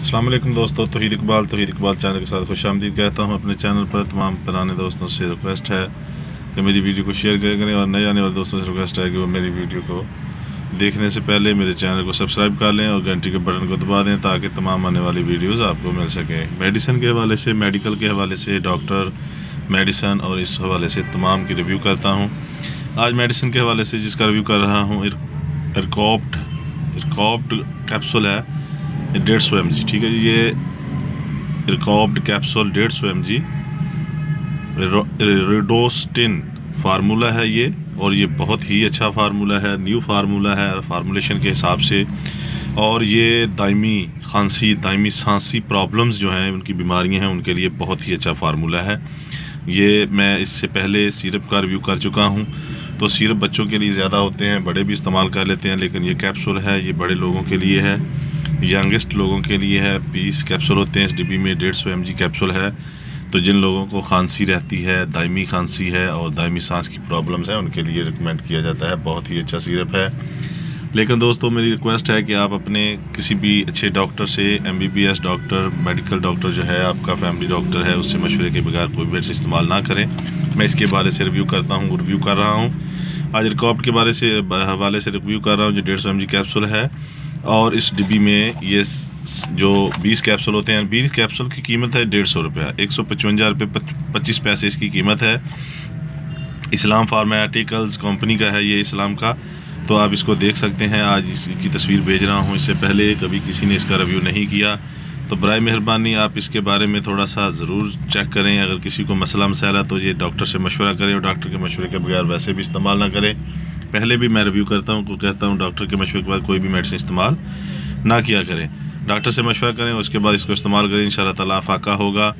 अस्सलाम वालेकुम दोस्तों, तौहीद इकबाल चैनल के साथ खुशामदीद कहता हूँ। अपने चैनल पर तमाम पुराने दोस्तों से रिक्वेस्ट है कि मेरी वीडियो को शेयर करें और नए आने वाले दोस्तों से रिक्वेस्ट है कि वो मेरी वीडियो को देखने से पहले मेरे चैनल को सब्सक्राइब कर लें और घंटी के बटन को दबा दें ताकि तमाम आने वाली वीडियोज़ आपको मिल सकें। मेडिसिन के हवाले से, मेडिकल के हवाले से, डॉक्टर, मेडिसिन और इस हवाले से तमाम की रिव्यू करता हूँ। आज मेडिसिन के हवाले से जिसका रिव्यू कर रहा हूँ, इरकॉप्ड कैप्सूल है 150 mg। ठीक है जी, ये इरकॉप्ड कैप्सूल 150 mg रिडोस्टिन फार्मूला है ये, और ये बहुत ही अच्छा फार्मूला है, न्यू फार्मूला है फार्मूलेशन के हिसाब से। और ये दायमी खांसी, दायमी सांसी प्रॉब्लम्स जो हैं, उनकी बीमारियां हैं, उनके लिए बहुत ही अच्छा फार्मूला है ये। मैं इससे पहले सिरप का रिव्यू कर चुका हूँ। तो सिरप बच्चों के लिए ज़्यादा होते हैं, बड़े भी इस्तेमाल कर लेते हैं, लेकिन ये कैप्सूल है ये बड़े लोगों के लिए है, यंगेस्ट लोगों के लिए है। 20 कैप्सूल होते हैं इस डिब्बी में, 150 mg कैप्सूल है। तो जिन लोगों को खांसी रहती है, दायमी खांसी है और दायमी सांस की प्रॉब्लम्स हैं, उनके लिए रिकमेंड किया जाता है। बहुत ही अच्छा सिरप है। लेकिन दोस्तों, मेरी रिक्वेस्ट है कि आप अपने किसी भी अच्छे डॉक्टर से, MBBS डॉक्टर, मेडिकल डॉक्टर जो है, आपका फैमिली डॉक्टर है, उससे मशवरे के बगैर कोई मेडिसिन इस्तेमाल ना करें। मैं इसके बारे से रिव्यू कर रहा हूँ। आज रिकॉप्ड के हवाले से रिव्यू कर रहा हूँ जो 150 mg कैप्सूल है। और इस डिब्बी में ये जो 20 कैप्सूल होते हैं, 20 कैप्सूल की कीमत है 150 रुपये, 155 रुपये 25 पैसे इसकी कीमत है। इस्लाम फार्मास्यूटिकल्स कंपनी का है ये, इस्लाम का। तो आप इसको देख सकते हैं, आज इसकी तस्वीर भेज रहा हूँ। इससे पहले कभी किसी ने इसका रिव्यू नहीं किया, तो बराए मेहरबानी आप इसके बारे में थोड़ा सा ज़रूर चेक करें। अगर किसी को मसला मसाला तो ये डॉक्टर से मशवरा करें, और डॉक्टर के मशवरे के बगैर वैसे भी इस्तेमाल ना करें। पहले भी मैं रिव्यू करता हूँ, कहता हूँ डॉक्टर के मशवरे के बाद कोई भी मेडिसिन इस्तेमाल ना किया करें। डॉक्टर से मशवरा करें, उसके बाद इसको इस्तेमाल करें, इंशाअल्लाह ताला फाका होगा।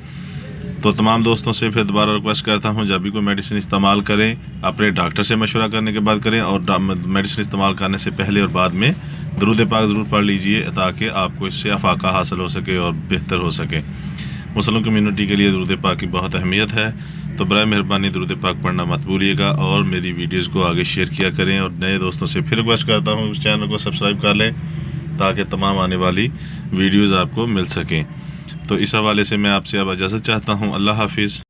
तो तमाम दोस्तों से फिर दोबारा रिक्वेस्ट करता हूँ, जब भी कोई मेडिसिन इस्तेमाल करें अपने डॉक्टर से मशवरा करने के बाद करें, और मेडिसिन इस्तेमाल करने से पहले और बाद में दुरूद पाक ज़रूर पढ़ लीजिए ताकि आपको इससे अफाका हासिल हो सके और बेहतर हो सके। मुस्लिम कम्युनिटी के लिए दुरूद पाक की बहुत अहमियत है। तो बराए मेहरबानी दुरूद पाक पढ़ना मत भूलिएगा और मेरी वीडियोज़ को आगे शेयर किया करें। और नए दोस्तों से फिर रिक्वेस्ट करता हूँ उस चैनल को सब्सक्राइब कर लें ताकि तमाम आने वाली वीडियोज़ आपको मिल सकें। तो इस हवाले से मैं आपसे अब इजाज़त चाहता हूँ। अल्लाह हाफिज़।